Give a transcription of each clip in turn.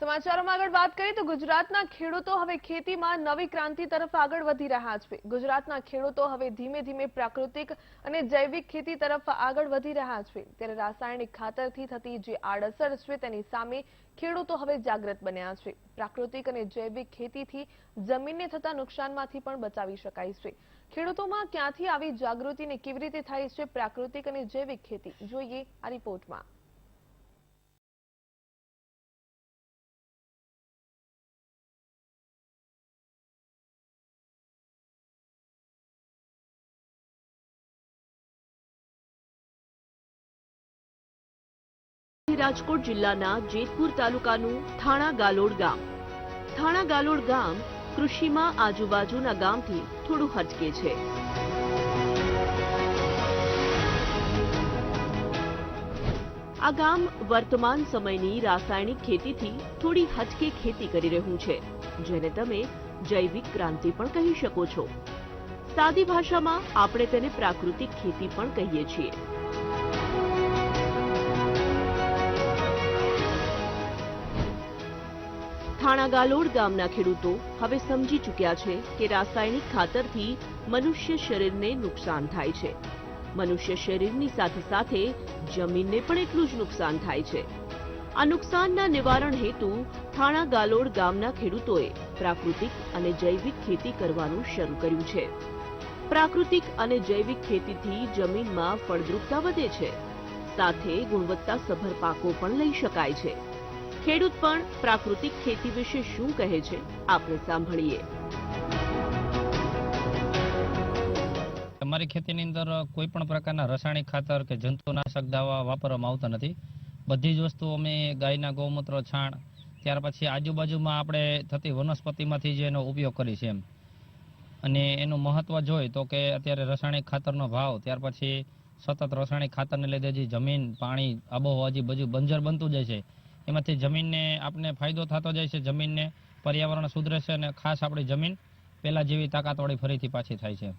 સમાચારોમાં આગળ વાત કરીએ તો ગુજરાતના ખેડૂતો હવે ખેતીમાં નવી ક્રાંતિ તરફ આગળ વધી રહ્યા છે। ગુજરાતના ખેડૂતો હવે ધીમે ધીમે પ્રાકૃતિક અને જૈવિક ખેતી તરફ આગળ વધી રહ્યા છે। ત્યારે રાસાયણિક ખાતરથી થતી જે આડઅસર છે તેની સામે ખેડૂતો હવે જાગૃત બન્યા છે। પ્રાકૃતિક અને જૈવિક ખેતીથી જમીનને થતા નુકસાનમાંથી પણ બચાવી શકાય છે। ખેડૂતોમાં ક્યાંથી આવી જાગૃતિ અને કેવી રીતે થાય છે પ્રાકૃતિક અને જૈવિક ખેતી, જોઈએ આ રિપોર્ટમાં। રાજકોટ જિલ્લાના જેતપુર તાલુકાનું થાણા ગાલોડ ગામ। થાણા ગાલોડ ગામ કૃષિમાં આજુબાજુના ગામથી થોડું હટકે છે। આ ગામ વર્તમાન સમયની રાસાયણિક ખેતીથી થોડી હટકે ખેતી કરી રહ્યું છે, જેને તમે જૈવિક ક્રાંતિ પણ કહી શકો છો। સાદી ભાષામાં આપણે તેને પ્રાકૃતિક ખેતી પણ કહીએ છીએ। થાણા ગાલોડ ગામના ખેડૂતો હવે સમજી ચૂક્યા છે કે રાસાયણિક ખાતરથી મનુષ્ય શરીરને નુકસાન થાય છે। મનુષ્ય શરીરની સાથે સાથે જમીનને પણ એટલું જ નુકસાન થાય છે। આ નુકસાનના નિવારણ હેતુ થાણા ગાલોડ ગામના ખેડૂતોએ પ્રાકૃતિક અને જૈવિક ખેતી કરવાનું શરૂ કર્યું છે। પ્રાકૃતિક અને જૈવિક ખેતીથી જમીનમાં ફળદ્રુપતા વધે છે, સાથે ગુણવત્તાસભર પાકો પણ લઈ શકાય છે। ખેડૂત પણ પ્રાકૃતિક ખેતી વિશે શું કહે છે, આપણે સાંભળીએ। અમારી ખેતીની અંદર કોઈ પણ પ્રકારના રાસાયણિક ખાતર કે જંતુનાશક દવા વાપરવામાં આવતા નથી। બધી જ વસ્તુ અમે ગાયના ગૌમૂત્ર, છાણ, ત્યાર પછી આજુબાજુમાં આપણે થતી વનસ્પતિમાંથી જ એનો ઉપયોગ કરી છે એમ। અને એનું મહત્વ જોઈએ તો કે અત્યારે રાસાયણિક ખાતરનો ભાવ, ત્યાર પછી સતત રાસાયણિક ખાતરને લીધે જે જમીન, પાણી, આબોહવા જે બધું બંજર બનતું જાય છે, એમાંથી જમીનને આપણે ફાયદો થતો જાય છે। જમીનને પર્યાવરણ સુધરે છે અને ખાસ આપણી જમીન પહેલા જેવી તાકાતવાળી ફરીથી પાછી થાય છે।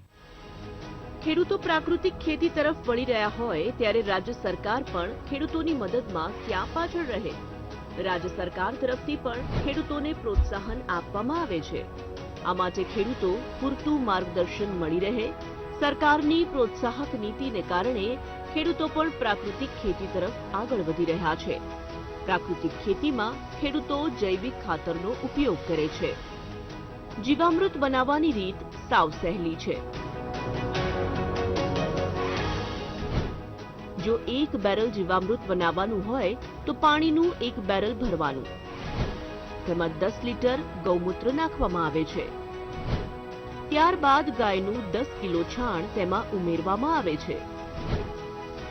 ખેડૂતો પ્રાકૃતિક ખેતી તરફ વળી રહ્યા હોય ત્યારે રાજ્ય સરકાર પણ ખેડૂતોની મદદમાં ક્યાં પાછળ રહે। રાજ્ય સરકાર તરફથી પણ ખેડૂતોને પ્રોત્સાહન આપવામાં આવે છે। આ માટે ખેડૂતો પૂરતું માર્ગદર્શન મળી રહે। સરકારની પ્રોત્સાહક નીતિને કારણે ખેડૂતો પણ પ્રાકૃતિક ખેતી તરફ આગળ વધી રહ્યા છે। પ્રાકૃતિક ખેતીમાં ખેડૂતો જૈવિક ખાતરનો ઉપયોગ કરે છે। જીવામૃત બનાવવાની રીત સાવ સહેલી છે। જો 1 બેરલ જીવામૃત બનાવવાનું હોય તો પાણીનું 1 બેરલ ભરવાનું, તેમાં 10 લીટર ગૌમૂત્ર નાખવામાં આવે છે। ત્યારબાદ ગાયનું 10 કિલો છાણ તેમાં ઉમેરવામાં આવે છે।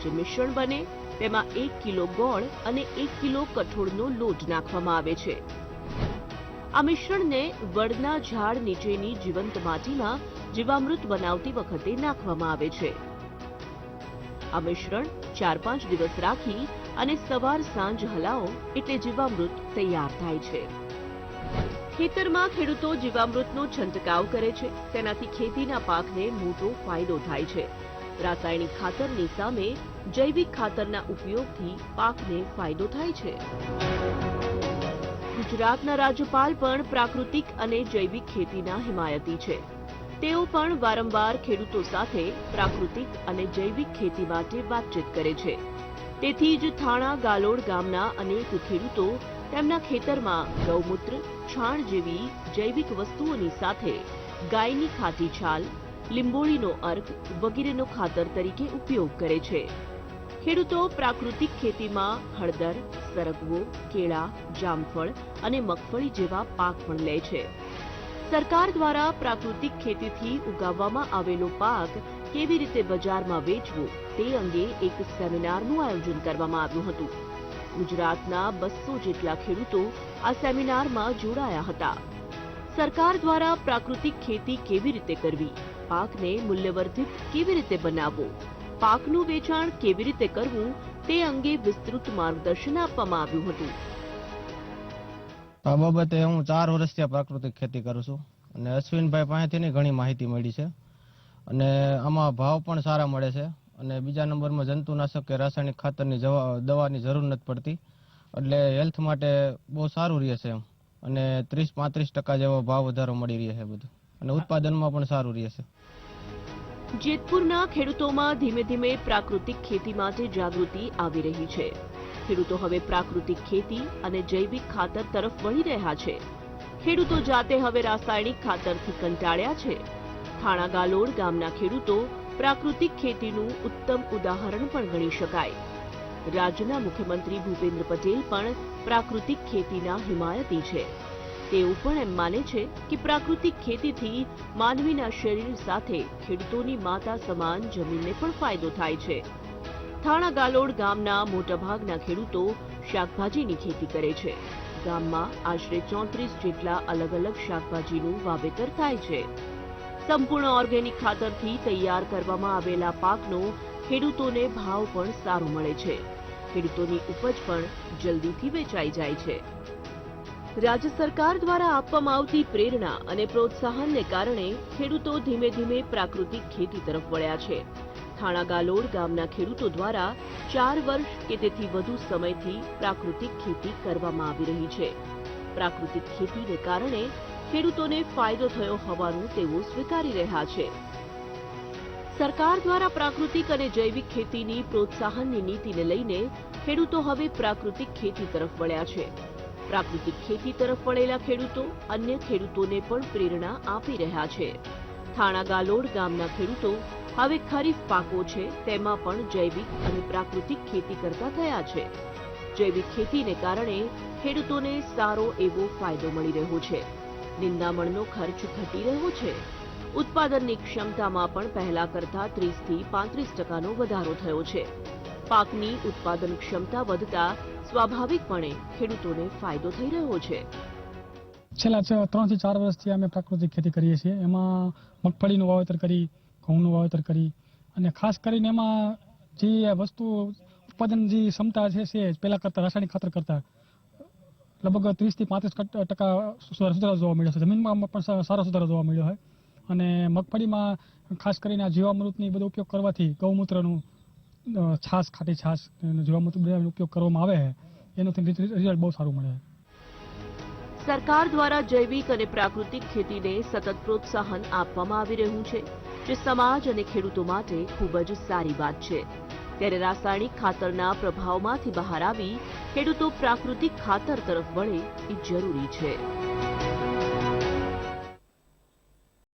જે મિશ્રણ બને તેમાં 1 કિલો ગોળ અને 1 કિલો કઠોળનો લોટ નાખવામાં આવે છે। આ મિશ્રણને વડના ઝાડ નીચેની જીવંત માટીમાં જીવામૃત બનાવતી વખતે નાખવામાં આવે છે। આ મિશ્રણ 4-5 દિવસ રાખી અને સવાર સાંજ હલાવો એટલે જીવામૃત તૈયાર થાય છે। ખેતરમાં ખેડૂતો જીવામૃતનો છંટકાવ કરે છે, તેનાથી ખેતીના પાકને મોટો ફાયદો થાય છે। રાસાયણિક ખાતરની સામે જૈવિક ખાતરના ઉપયોગથી પાકને ફાયદો થાય છે। ગુજરાતના રાજ્યપાલ પણ પ્રાકૃતિક અને જૈવિક ખેતીના હિમાયતી છે। તેઓ પણ વારંવાર ખેડૂતો સાથે પ્રાકૃતિક અને જૈવિક ખેતી માટે વાતચીત કરે છે। તેથી જ થાણા ગાલોડ ગામના અનેક ખેડૂતો તેમના ખેતરમાં ગૌમૂત્ર, છાણ જેવી જૈવિક વસ્તુઓની સાથે ગાયની ખાટી છાલ, લીંબોળીનો અર્ક વગેરેનો ખાતર તરીકે ઉપયોગ કરે છે। ખેડૂતો પ્રાકૃતિક ખેતીમાં હળદર, સરગવો, કેળા, જામફળ અને મગફળી જેવા પાક પણ લે છે। સરકાર દ્વારા પ્રાકૃતિક ખેતીથી ઉગાવવામાં આવેલો પાક કેવી રીતે બજારમાં વેચવો તે અંગે એક સેમિનારનું આયોજન કરવામાં આવ્યું હતું। ગુજરાતના 200 જેટલા ખેડૂતો આ સેમિનારમાં જોડાયા હતા। સરકાર દ્વારા પ્રાકૃતિક ખેતી કેવી રીતે કરવી, પાકને મૂલ્યવર્ધિત કેવી રીતે બનાવવો, પાકનું વેચાણ કેવી રીતે કરવું તે અંગે વિસ્તૃત માર્ગદર્શન આપવામાં આવ્યું હતું। આ બાબતે હું 4 વર્ષથી પ્રાકૃતિક ખેતી કરું છું અને અશ્વિનભાઈ પાસેથી ઘણી માહિતી મળી છે અને આમાં ભાવ પણ સારા મળે છે અને બીજા નંબરમાં જંતુનાશક કે રાસાયણિક ખાતરની દવાની જરૂર નથી પડતી એટલે હેલ્થ માટે બહુ સારું રહે છે એમ, અને 30-35% જેવો ભાવ વધારો મળી રહે છે બધું, અને ઉત્પાદનમાં પણ સારું રહે છે. જેતપુરના ખેડૂતોમાં ધીમે ધીમે પ્રાકૃતિક ખેતી માટે જાગૃતિ આવી રહી છે. ખેડૂતો હવે પ્રાકૃતિક ખેતી અને જૈવિક ખાતર તરફ વળી રહ્યા છે. ખેડૂતો જાતે હવે રાસાયણિક ખાતરથી કંટાળ્યા છે. થાણા ગાલોડ ગામના ખેડૂતો પ્રાકૃતિક ખેતીનું ઉત્તમ ઉદાહરણ પણ ગણી શકાય. રાજ્યના મુખ્યમંત્રી ભૂપેન્દ્ર પટેલ પણ પ્રાકૃતિક ખેતીના હિમાયતી છે. તેઓ પણ એમ માને છે કે પ્રાકૃતિક ખેતીથી માનવીના શરીર સાથે ખેડૂતોની માતા સમાન જમીનને પણ ફાયદો થાય છે. થાણા ગાલોડ ગામના મોટાભાગના ખેડૂતો શાકભાજીની ખેતી કરે છે. ગામમાં આશરે 34 જેટલા અલગ અલગ શાકભાજીનું વાવેતર થાય છે. સંપૂર્ણ ઓર્ગેનિક ખાતરથી તૈયાર કરવામાં આવેલા પાકનો ખેડૂતોને ભાવ પણ સારો મળે છે. ખેડૂતોની ઉપજ પણ જલ્દીથી વેચાઈ જાય છે. રાજ્ય સરકાર દ્વારા આપવામાં આવતી પ્રેરણા અને પ્રોત્સાહનને કારણે ખેડૂતો ધીમે ધીમે પ્રાકૃતિક ખેતી તરફ વળ્યા છે. થાણા ગાલોડ ગામના ખેડૂતો દ્વારા 4 વર્ષ કે તેથી વધુ સમયથી પ્રાકૃતિક ખેતી કરવામાં આવી રહી છે. પ્રાકૃતિક ખેતીને કારણે ખેડૂતોને ફાયદો થયો હોવાનું તેઓ સ્વીકારી રહ્યા છે. સરકાર દ્વારા પ્રાકૃતિક અને જૈવિક ખેતીની પ્રોત્સાહનની નીતિને લઈને ખેડૂતો હવે પ્રાકૃતિક ખેતી તરફ વળ્યા છે. પ્રાકૃતિક ખેતી તરફ વળેલા ખેડૂતો અન્ય ખેડૂતોને પણ પ્રેરણા આપી રહ્યા છે. થાણા ગાલોડ ગામના ખેડૂતો હવે ખરીફ પાકો છે તેમાં પણ જૈવિક અને પ્રાકૃતિક ખેતી કરતા થયા છે. જૈવિક ખેતીને કારણે ખેડૂતોને સારો એવો ફાયદો મળી રહ્યો છે. નિંદામણનો ખર્ચ ઘટી રહ્યો છે. ઉત્પાદનની ક્ષમતામાં પણ પહેલા કરતા 30 થી 35% વધારો થયો છે. પાકની ઉત્પાદન ક્ષમતા વધતા સ્વાભાવિકપણે ખેડૂતોને ફાયદો થઈ રહ્યો છે. છેલ્લા 3 થી 4 વર્ષથી અમે પ્રાકૃતિક ખેતી કરીએ છીએ. એમાં મગફળીનું વાવેતર કરી, ઘઉંનું વાવેતર કરી, અને ખાસ કરીને એમાં જે વસ્તુ ઉત્પાદન જે ક્ષમતા છે પહેલા કરતા રાસાયણિક ખાતર કરતા લગભગ 30 થી 35% સુધારો જોવા મળ્યો છે. જમીનમાં પણ સારો સુધારો જોવા મળ્યો છે. અને મગફળીમાં ખાસ કરીને આ જીવામૃતની બધો ઉપયોગ કરવાથી ગૌમૂત્રનું છાશ, ખાટી છાશ, જીવામૃતનો ઉપયોગ કરવામાં આવે છે, એનું રિઝલ્ટ બહુ સારું મળે છે. સરકાર દ્વારા જૈવિક અને પ્રાકૃતિક ખેતીને સતત પ્રોત્સાહન આપવામાં આવી રહ્યું છે, જે સમાજ અને ખેડૂતો માટે ખૂબ જ સારી વાત છે. ત્યારે રાસાયણિક ખાતરના પ્રભાવમાંથી બહાર આવી ખેડૂતો પ્રાકૃતિક ખાતર તરફ વળે એ જરૂરી છે.